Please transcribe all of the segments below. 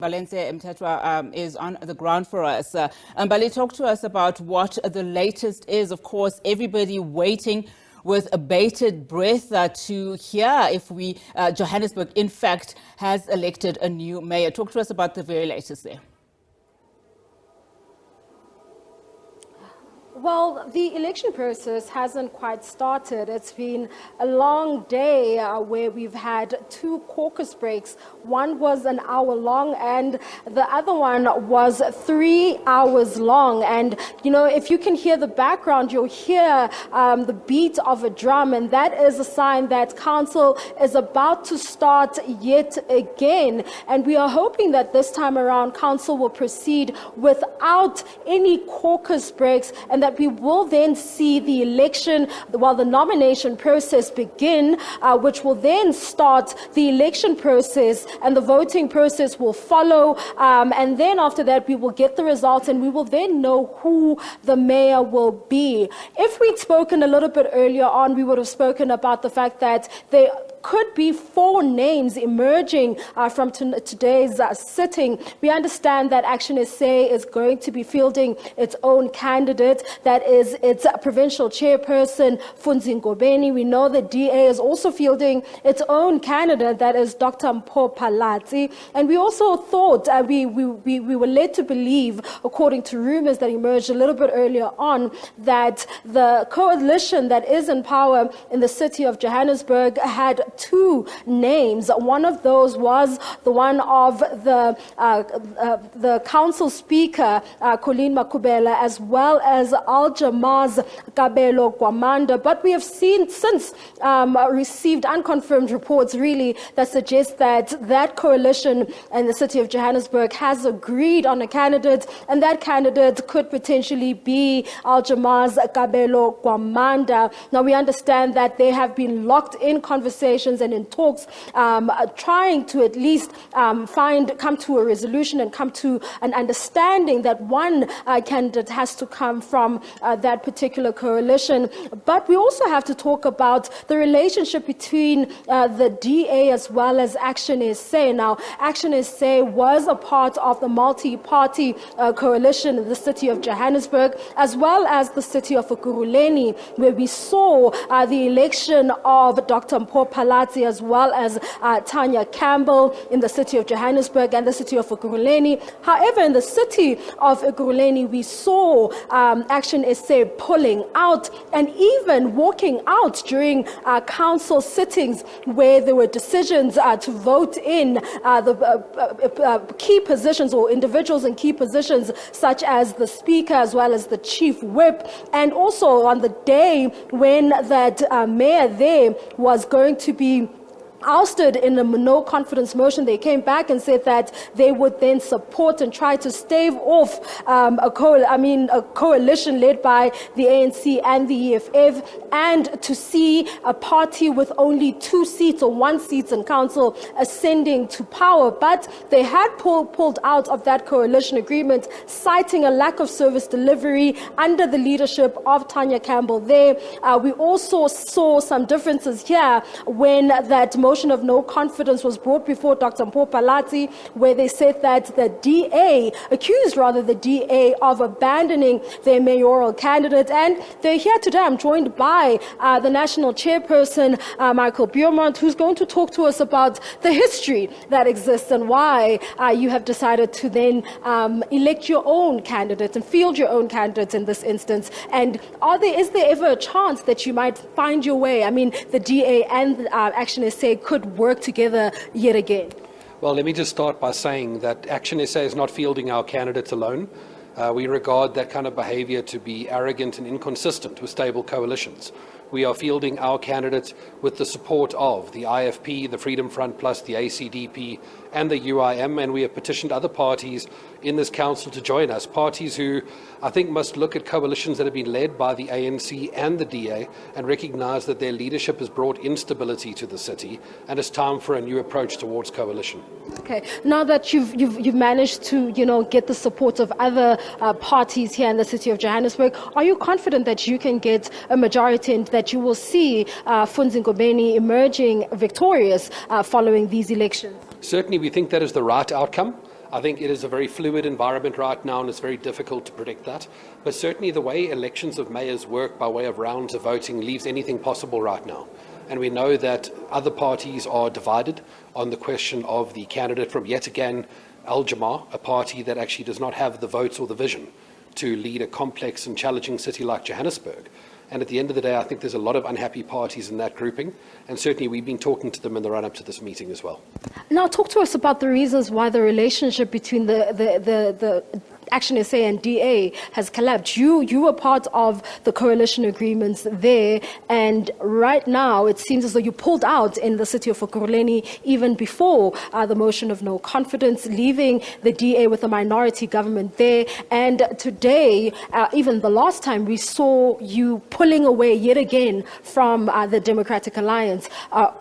Mbalenhle Mthethwa is on the ground for us. Mbali, talk to us about what the latest is. Of course, everybody waiting with a bated breath to hear if Johannesburg, in fact, has elected a new mayor. Talk to us about the very latest there. Well, the election process hasn't quite started. It's been a long day where we've had 2 caucus breaks. One was an hour long and the other one was 3 hours long. And, you know, if you can hear the background, you'll hear the beat of a drum. And that is a sign that council is about to start yet again. And we are hoping that this time around, council will proceed without any caucus breaks, and that we will then see the election, the nomination process begin, which will then start the election process, and the voting process will follow. And then after that, we will get the results, and we will then know who the mayor will be. If we'd spoken a little bit earlier on, we would have spoken about the fact that there could be 4 names emerging from today's sitting. We understand that ActionSA is going to be fielding its own candidate, that is its provincial chairperson, Funzi Ngobeni. We know the DA is also fielding its own candidate, that is Dr. Mpho Phalatse. And we also thought, we were led to believe, according to rumors that emerged a little bit earlier on, that the coalition that is in power in the city of Johannesburg had 2 names. One of those was the one of the council speaker, Colleen Makubela, as well as Aljama's Kabelo Gwamanda. But we have since received unconfirmed reports, really, that suggest that that coalition in the city of Johannesburg has agreed on a candidate, and that candidate could potentially be Aljama's Kabelo Gwamanda. Now, we understand that they have been locked in conversations and in talks, trying to at least come to a resolution and come to an understanding that one candidate has to come from that particular coalition. But we also have to talk about the relationship between the DA as well as ActionSA. Now, ActionSA was a part of the multi-party coalition in the city of Johannesburg, as well as the city of Ekurhuleni, where we saw the election of Dr. Mpho Phalatse as well as Tanya Campbell in the city of Johannesburg and the city of Ekurhuleni. However, in the city of Ekurhuleni, we saw ActionSA pulling out and even walking out during council sittings where there were decisions to vote in the key positions or individuals in key positions, such as the speaker as well as the chief whip. And also on the day when that mayor there was going to be ousted in a no confidence motion, they came back and said that they would then support and try to stave off a coalition led by the ANC and the EFF, and to see a party with only 2 seats or 1 seat in council ascending to power. But they had pulled out of that coalition agreement, citing a lack of service delivery under the leadership of Tanya Campbell there. We also saw some differences here when that motion of no confidence was brought before Dr. Mpho Phalatse, where they said that the DA, accused rather the DA of abandoning their mayoral candidate. And they're here today. I'm joined by the national chairperson, Michael Beaumont, who's going to talk to us about the history that exists and why you have decided to then elect your own candidates and field your own candidates in this instance. And is there ever a chance that you might find your way? I mean, the DA and ActionSA could work together yet again. Well, let me just start by saying that ActionSA is not fielding our candidates alone. We regard that kind of behavior to be arrogant and inconsistent with stable coalitions. We are fielding our candidates with the support of the IFP, the Freedom Front Plus, the ACDP, and the UIM, and we have petitioned other parties in this council to join us, parties who I think must look at coalitions that have been led by the ANC and the DA and recognise that their leadership has brought instability to the city, and it's time for a new approach towards coalition. Okay, now that you've managed to get the support of other parties here in the city of Johannesburg, are you confident that you can get a majority and that you will see Funzi Ngobeni emerging victorious following these elections? Certainly, we think that is the right outcome. I think it is a very fluid environment right now, and it's very difficult to predict that. But certainly the way elections of mayors work by way of rounds of voting leaves anything possible right now. And we know that other parties are divided on the question of the candidate from, yet again, Al-Jamaa, a party that actually does not have the votes or the vision to lead a complex and challenging city like Johannesburg. And at the end of the day, I think there's a lot of unhappy parties in that grouping, and certainly we've been talking to them in the run-up to this meeting as well. Now, talk to us about the reasons why the relationship between the ActionSA and DA has collapsed. You were part of the coalition agreements there, and right now it seems as though you pulled out in the city of Ekurhuleni even before the motion of no confidence, leaving the DA with a minority government there. And today, even the last time, we saw you pulling away yet again from the Democratic Alliance.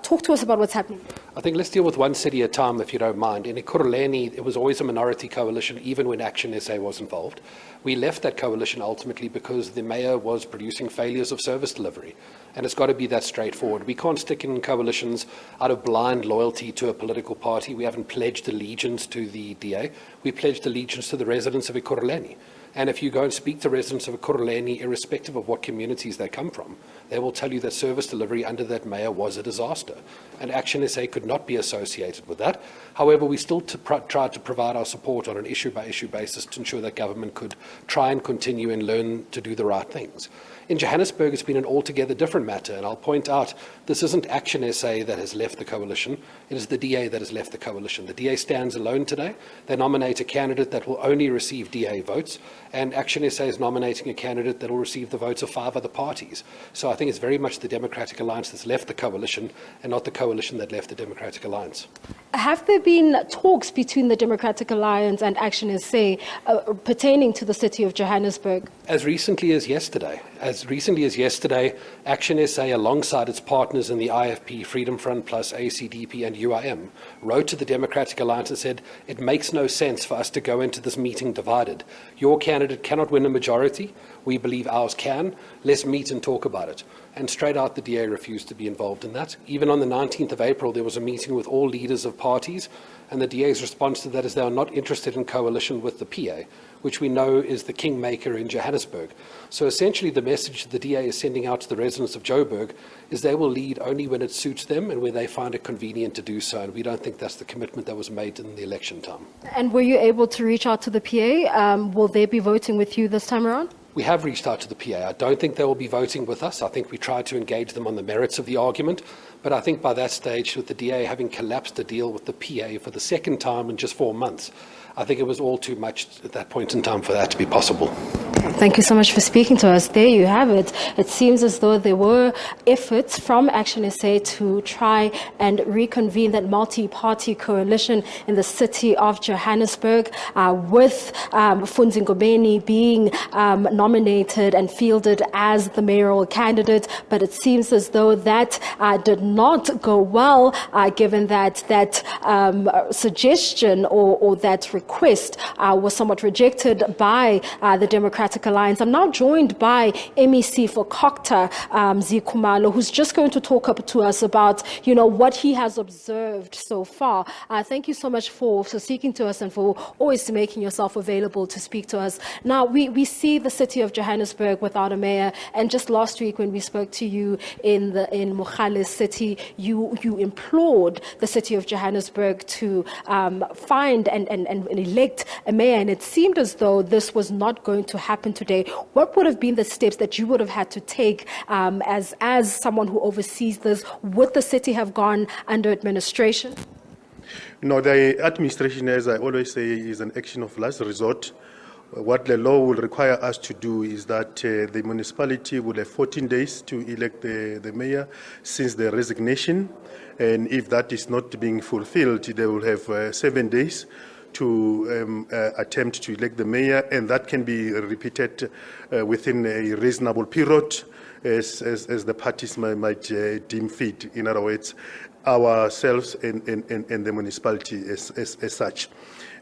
Talk to us about what's happening. I think let's deal with one city at a time, if you don't mind. In Ekurhuleni, it was always a minority coalition, even when ActionSA was involved. We left that coalition ultimately because the mayor was producing failures of service delivery. And it's got to be that straightforward. We can't stick in coalitions out of blind loyalty to a political party. We haven't pledged allegiance to the DA. We pledged allegiance to the residents of Ekurhuleni. And if you go and speak to residents of Ekurhuleni, irrespective of what communities they come from, they will tell you that service delivery under that mayor was a disaster. And ActionSA could not be associated with that. However, we still tried to provide our support on an issue-by-issue basis to ensure that government could try and continue and learn to do the right things. In Johannesburg, it's been an altogether different matter, and I'll point out this isn't ActionSA that has left the coalition, it is the DA that has left the coalition. The DA stands alone today. They nominate a candidate that will only receive DA votes, and ActionSA is nominating a candidate that will receive the votes of 5 other parties. So I think it's very much the Democratic Alliance that's left the coalition, and not the coalition that left the Democratic Alliance. Have there been talks between the Democratic Alliance and ActionSA pertaining to the city of Johannesburg? As recently as yesterday, ActionSA, alongside its partners in the IFP, Freedom Front Plus, ACDP and UIM, wrote to the Democratic Alliance and said, it makes no sense for us to go into this meeting divided. Your candidate cannot win a majority. We believe ours can. Let's meet and talk about it. And straight out, the DA refused to be involved in that. Even on the 19th of April, there was a meeting with all leaders of parties, and the DA's response to that is they are not interested in coalition with the PA, which we know is the kingmaker in Johannesburg. So essentially the message the DA is sending out to the residents of Joburg is they will lead only when it suits them and when they find it convenient to do so. And we don't think that's the commitment that was made in the election time. And were you able to reach out to the PA? Will they be voting with you this time around? We have reached out to the PA. I don't think they will be voting with us. I think we tried to engage them on the merits of the argument. But I think by that stage, with the DA having collapsed the deal with the PA for the second time in just 4 months, I think it was all too much at that point in time for that to be possible. Thank you so much for speaking to us. There you have it. It seems as though there were efforts from ActionSA to try and reconvene that multi-party coalition in the city of Johannesburg, with Funzi Ngobeni being nominated and fielded as the mayoral candidate. But it seems as though that did not go well, given that suggestion or that request was somewhat rejected by the Democratic Alliance. I'm now joined by MEC for Kokta, Zikhumalo, who's just going to talk up to us about, what he has observed so far. Thank you so much for speaking to us and for always making yourself available to speak to us. Now, we see the city of Johannesburg without a mayor, and just last week when we spoke to you in Mogale City, you implored the city of Johannesburg to find and elect a mayor, and it seemed as though this was not going to happen today. What would have been the steps that you would have had to take as someone who oversees this? Would the city have gone under administration? No, the administration, as I always say, is an action of last resort. What the law will require us to do is that the municipality will have 14 days to elect the mayor since the resignation. And if that is not being fulfilled, they will have 7 days to attempt to elect the mayor, and that can be repeated within a reasonable period as the parties might deem fit. In other words, ourselves and the municipality as such.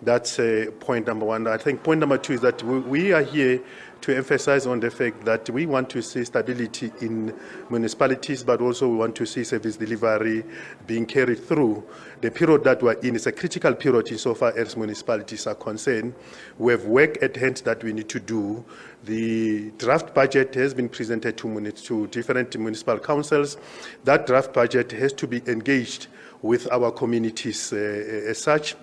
That's point number one. I think point number two is that we are here to emphasize on the fact that we want to see stability in municipalities, but also we want to see service delivery being carried through. The period that we're in is a critical period insofar as municipalities are concerned. We have work at hand that we need to do. The draft budget has been presented to different municipal councils. That draft budget has to be engaged with our communities as such.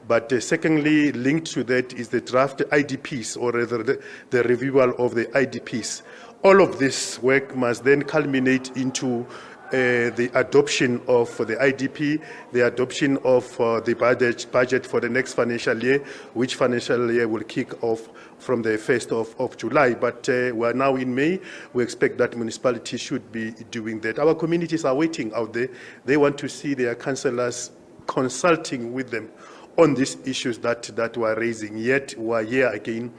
But secondly, linked to that is the draft IDPs, or rather the reviewal of the IDPs. All of this work must then culminate into the adoption of the IDP, the adoption of the budget for the next financial year, which financial year will kick off from the 1st of July. But we are now in May. We expect that municipalities should be doing that. Our communities are waiting out there. They want to see their councillors consulting with them on these issues that we're raising. Yet we're here again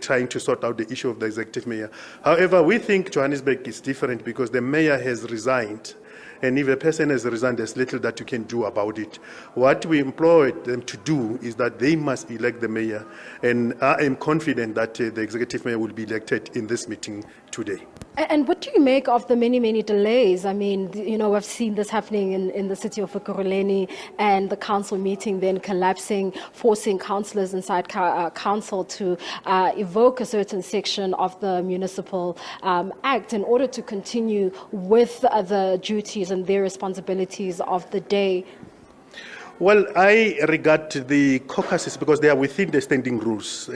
trying to sort out the issue of the executive mayor. However, we think Johannesburg is different because the mayor has resigned. And if a person has resigned, there's little that you can do about it. What we employed them to do is that they must elect the mayor. And I am confident that the executive mayor will be elected in this meeting today. And what do you make of the many, many delays? I mean, you know, I've seen this happening in the city of Ekurhuleni, and the council meeting then collapsing, forcing councillors inside council to evoke a certain section of the municipal act in order to continue with the duties and their responsibilities of the day. Well, I regard the caucuses because they are within the standing rules.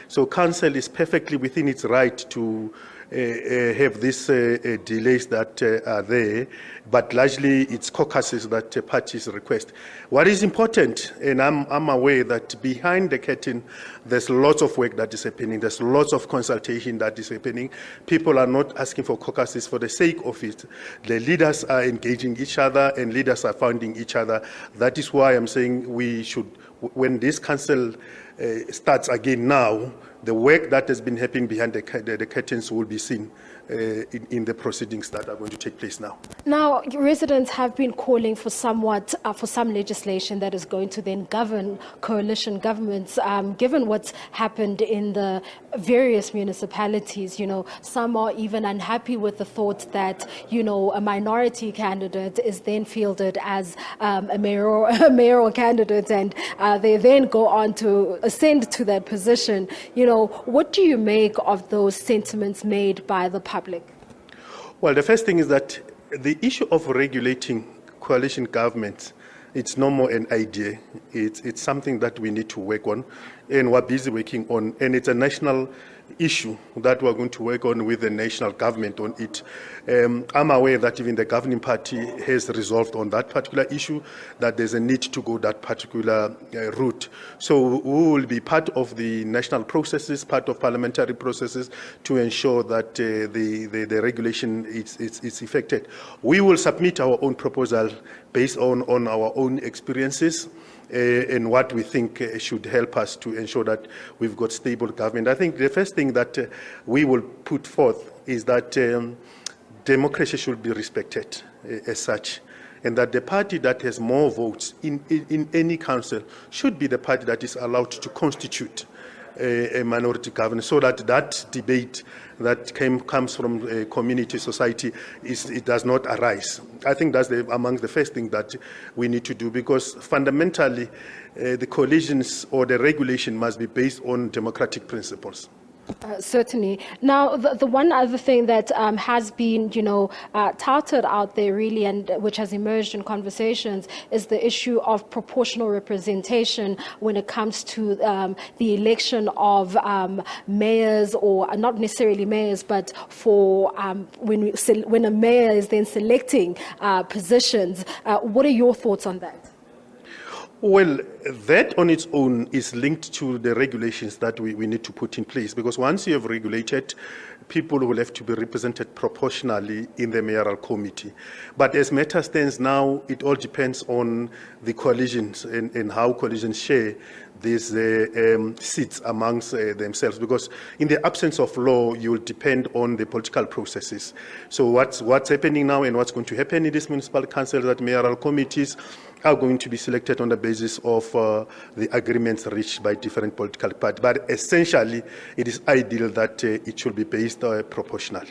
So council is perfectly within its right to have these delays that are there, but largely it's caucuses that parties request. What is important, and I'm aware that behind the curtain, there's lots of work that is happening, there's lots of consultation that is happening. People are not asking for caucuses for the sake of it. The leaders are engaging each other and leaders are finding each other. That is why I'm saying we should, when this council starts again now, the work that has been happening behind the curtains will be seen in the proceedings that are going to take place now. Now, residents have been calling for some legislation that is going to then govern coalition governments. Given what's happened in the various municipalities, you know, some are even unhappy with the thought that, you know, a minority candidate is then fielded as a mayoral candidate, and they then go on to ascend to that position. You know, what do you make of those sentiments made by the public? Well, the first thing is that the issue of regulating coalition governments, it's no more an idea. It's something that we need to work on, and we're busy working on, and it's a national issue that we're going to work on with the national government on it. I'm aware that even the governing party has resolved on that particular issue, that there's a need to go that particular route. So we will be part of the national processes, part of parliamentary processes to ensure that the regulation is effected. We will submit our own proposal based on our own experiences and what we think should help us to ensure that we've got stable government. I think the first thing that we will put forth is that democracy should be respected as such, and that the party that has more votes in any council should be the party that is allowed to constitute a minority government, so that debate that comes from community society it does not arise. I think that's among the first thing that we need to do, because fundamentally the coalitions or the regulation must be based on democratic principles. Certainly. Now, the one other thing that has been, you know, touted out there really, and which has emerged in conversations, is the issue of proportional representation when it comes to the election of mayors, or not necessarily mayors, but for when a mayor is then selecting positions. What are your thoughts on that? Well, that on its own is linked to the regulations that we need to put in place, because once you have regulated, people will have to be represented proportionally in the mayoral committee. But as matters stands now, it all depends on the coalitions and how coalitions share these seats amongst themselves, because in the absence of law, you will depend on the political processes. So what's happening now and what's going to happen in this municipal council, that mayoral committees are going to be selected on the basis of the agreements reached by different political parties. But essentially, it is ideal that it should be based proportionally.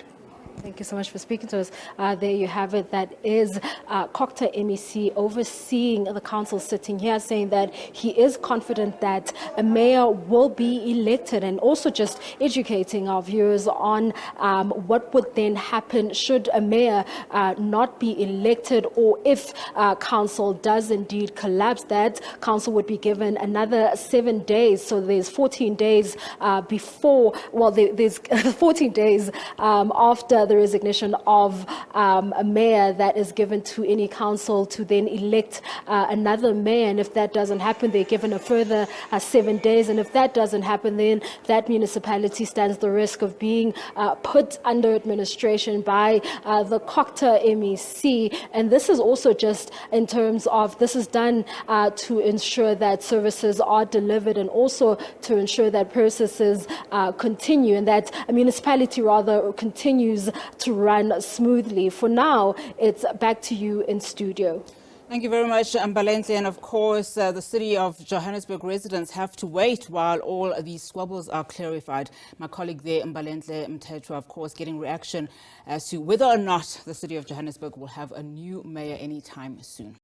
Thank you so much for speaking to us. There you have it. That is Cocta MEC overseeing the council sitting here, saying that he is confident that a mayor will be elected, and also just educating our viewers on what would then happen should a mayor not be elected, or if council does indeed collapse. That council would be given another 7 days. So there's 14 days before, well, there's 14 days after the resignation of a mayor that is given to any council to then elect another mayor. And if that doesn't happen, they're given a further 7 days. And if that doesn't happen, then that municipality stands the risk of being put under administration by the Cocta MEC. And this is also just in terms of, this is done to ensure that services are delivered, and also to ensure that processes continue, and that a municipality rather continues to run smoothly. For now, it's back to you in studio. Thank you very much, Mbalenhle. And of course, the City of Johannesburg residents have to wait while all these squabbles are clarified. My colleague there, Mbalenhle Mthethwa, of course, getting reaction as to whether or not the City of Johannesburg will have a new mayor anytime soon.